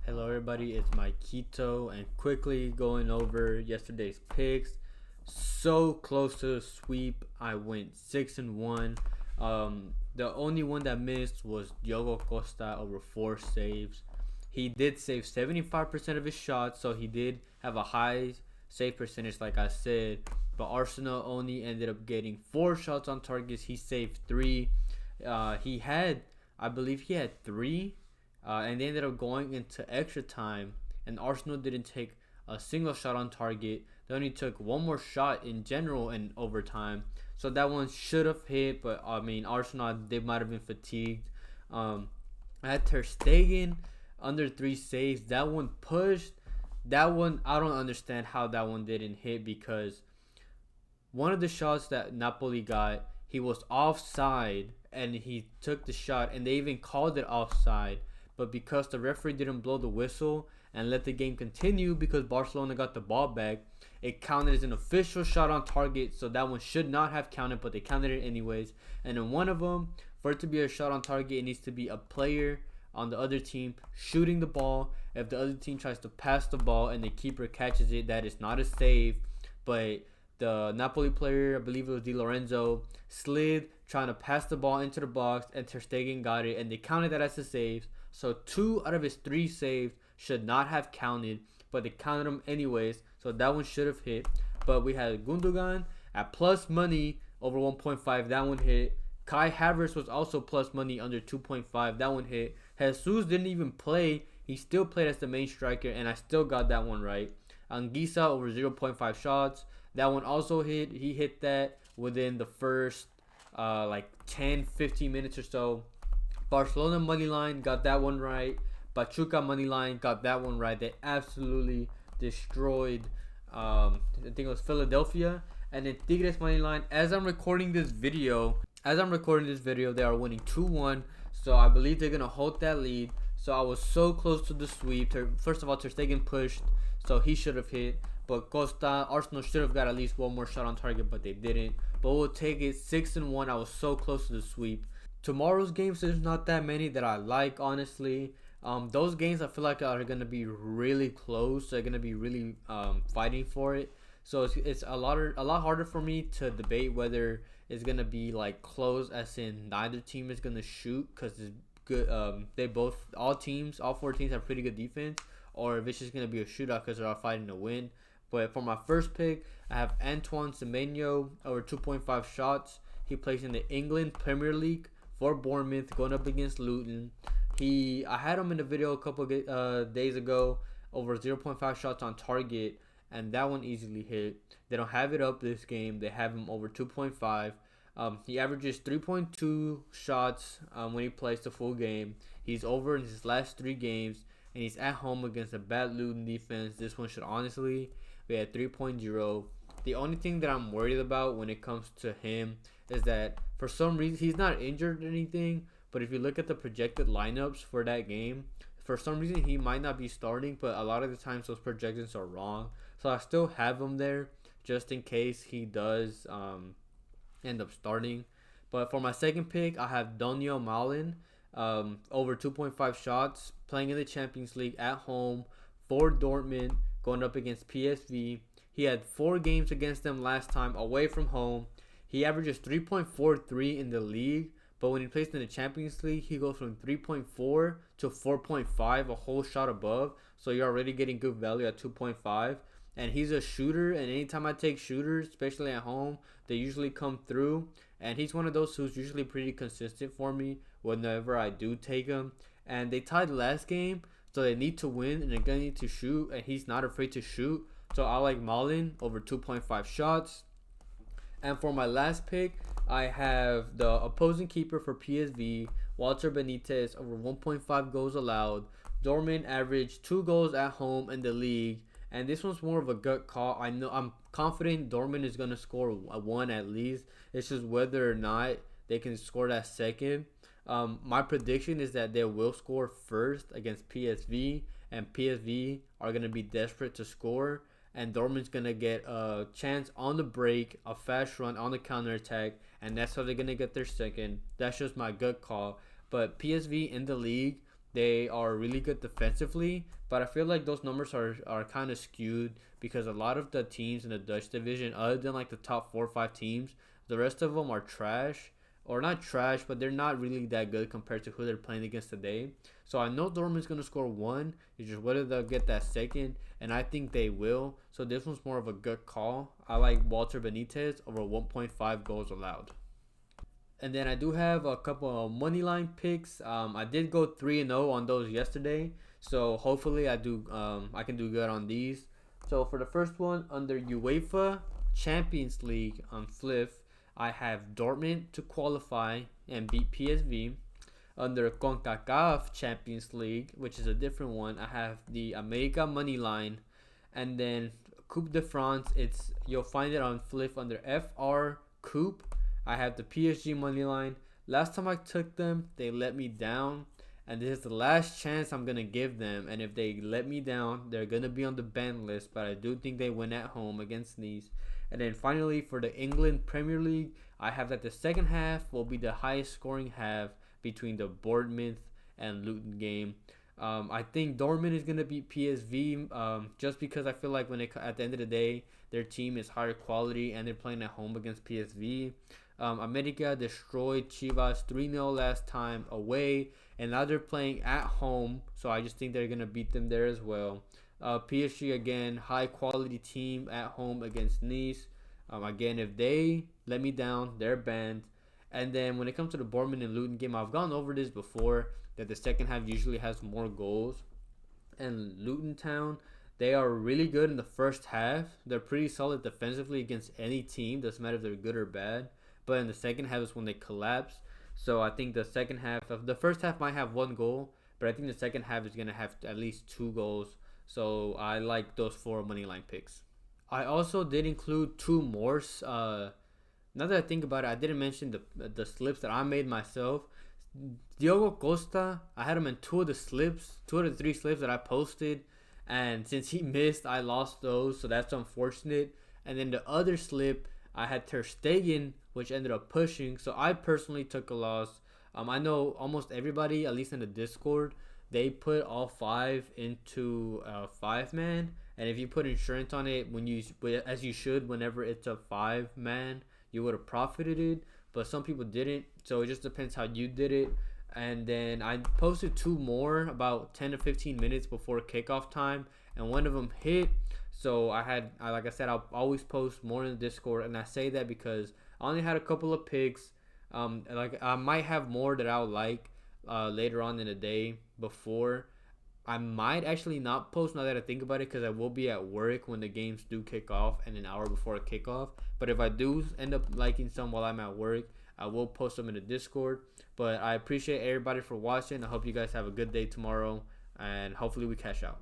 Hello everybody, it's Maikito and quickly going over yesterday's picks. So close to the sweep. I went 6-1. The only one that missed was Diogo Costa over 4 saves. He did save 75% of his shots, so he did have a high save percentage like I said. But Arsenal only ended up getting 4 shots on targets. He saved 3. I believe he had 3, and they ended up going into extra time, and Arsenal didn't take a single shot on target. They only took one more shot in general in overtime, so that one should have hit. But I mean, Arsenal, they might have been fatigued. I had Ter Stegen under 3 saves. That one pushed. That one, I don't understand how that one didn't hit, because one of the shots that Napoli got, he was offside and he took the shot, and they even called it offside. But because the referee didn't blow the whistle and let the game continue because Barcelona got the ball back, it counted as an official shot on target. So that one should not have counted, but they counted it anyways. And in one of them, for it to be a shot on target, it needs to be a player on the other team shooting the ball. If the other team tries to pass the ball and the keeper catches it, that is not a save. But the Napoli player, I believe it was Di Lorenzo, slid trying to pass the ball into the box, and Ter Stegen got it, and they counted that as a save. So 2 out of his 3 saves should not have counted, but they counted them anyways. So that one should have hit. But we had Gundogan at plus money over 1.5. That one hit. Kai Havertz was also plus money under 2.5. That one hit. Jesus didn't even play. He still played as the main striker, and I still got that one right. Anguissa over 0.5 shots. That one also hit. He hit that within the first like 10-15 minutes or so. Barcelona money line got that one right. Pachuca money line got that one right. They absolutely destroyed. I think it was Philadelphia. And then Tigres money line. As I'm recording this video, they are winning 2-1. So I believe they're gonna hold that lead. So I was so close to the sweep. First of all, Ter Stegen pushed, so he should have hit. But Costa, Arsenal should have got at least one more shot on target, but they didn't. But we'll take it 6-1. I was so close to the sweep. Tomorrow's games, there's not that many that I like, honestly. Those games I feel like are gonna be really close. They're gonna be really fighting for it. So it's a lot harder for me to debate whether it's gonna be like close, as in neither team is gonna shoot, because it's good. All 4 teams have pretty good defense, or if it's just gonna be a shootout because they're all fighting to win. But for my first pick, I have Antoine Semenyo over 2.5 shots. He plays in the England Premier League for Bournemouth, going up against Luton. I had him in the video a couple days ago, over 0.5 shots on target, and that one easily hit. They don't have it up this game. They have him over 2.5. He averages 3.2 shots when he plays the full game. He's over in his last 3 games, and he's at home against a bad Luton defense. This one should honestly be at 3.0. The only thing that I'm worried about when it comes to him is that for some reason he's not injured or anything, but if you look at the projected lineups for that game, for some reason he might not be starting, but a lot of the times those projections are wrong. So I still have him there just in case he does end up starting. But for my second pick, I have Daniel Malin over 2.5 shots, playing in the Champions League at home for Dortmund, going up against PSV. He had 4 games against them last time away from home. He averages 3.43 in the league, but when he plays in the Champions League, he goes from 3.4 to 4.5, a whole shot above. So you're already getting good value at 2.5. And he's a shooter, and anytime I take shooters, especially at home, they usually come through. And he's one of those who's usually pretty consistent for me whenever I do take him. And they tied last game, so they need to win, and they're going to need to shoot, and he's not afraid to shoot. So I like Malin over 2.5 shots. And for my last pick, I have the opposing keeper for PSV, Walter Benitez, over 1.5 goals allowed. Dortmund averaged 2 goals at home in the league, and this one's more of a gut call. I'm confident Dortmund is going to score 1 at least. It's just whether or not they can score that second. My prediction is that they will score first against PSV, and PSV are going to be desperate to score, and Dortmund's going to get a chance on the break, a fast run on the counterattack, and that's how they're going to get their second. That's just my gut call. But PSV in the league, They are really good defensively, but I feel like those numbers are kind of skewed because a lot of the teams in the Dutch division, other than like the top 4 or 5 teams, the rest of them are trash. Or not trash, but they're not really that good compared to who they're playing against today. So I know Dortmund's going to score one. It's just whether they'll get that second, and I think they will. So this one's more of a good call. I like Walter Benitez over 1.5 goals allowed. And then I do have a couple of money line picks. I did go 3-0 on those yesterday, so hopefully I can do good on these. So for the first one, under UEFA Champions League on Fliff, I have Dortmund to qualify and beat PSV. Under CONCACAF Champions League, which is a different one, I have the America money line, and then Coupe de France. You'll find it on Fliff under FR Coupe. I have the PSG money line. Last time I took them, they let me down, and this is the last chance I'm gonna give them. And if they let me down, they're gonna be on the ban list. But I do think they win at home against Nice. And then finally, for the England Premier League, I have that the second half will be the highest scoring half between the Bournemouth and Luton game. I think Dortmund is gonna beat PSV just because I feel like at the end of the day, their team is higher quality and they're playing at home against PSV. America destroyed Chivas 3-0 last time away, and now they're playing at home, so I just think they're going to beat them there as well. PSG, again, high quality team at home against Nice. Again, if they let me down, they're banned. And then when it comes to the Bournemouth and Luton game, I've gone over this before, that the second half usually has more goals. And Luton Town, they are really good in the first half. They're pretty solid defensively against any team. Doesn't matter if they're good or bad. But in the second half is when they collapse. So I think the first half might have one goal, but I think the second half is going to have at least 2 goals. So I like those 4 money line picks. I also did include 2 more. Now that I think about it, I didn't mention the slips that I made myself. Diogo Costa, I had him in 2 of the 3 slips that I posted. And since he missed, I lost those. So that's unfortunate. And then the other slip, I had Ter Stegen, which ended up pushing. So I personally took a loss. I know almost everybody, at least in the Discord, they put all 5 into 5-man. And if you put insurance on it, as you should, whenever it's a 5-man, you would have profited it. But some people didn't. So it just depends how you did it. And then I posted 2 more about 10 to 15 minutes before kickoff time, and one of them hit. So like I said, I'll always post more in the Discord, and I say that because I only had a couple of picks. Like I might have more that I would like later on in the day before. I might actually not post now that I think about it, because I will be at work when the games do kick off and an hour before kickoff. But if I do end up liking some while I'm at work, I will post them in the Discord. But I appreciate everybody for watching. I hope you guys have a good day tomorrow, and hopefully we cash out.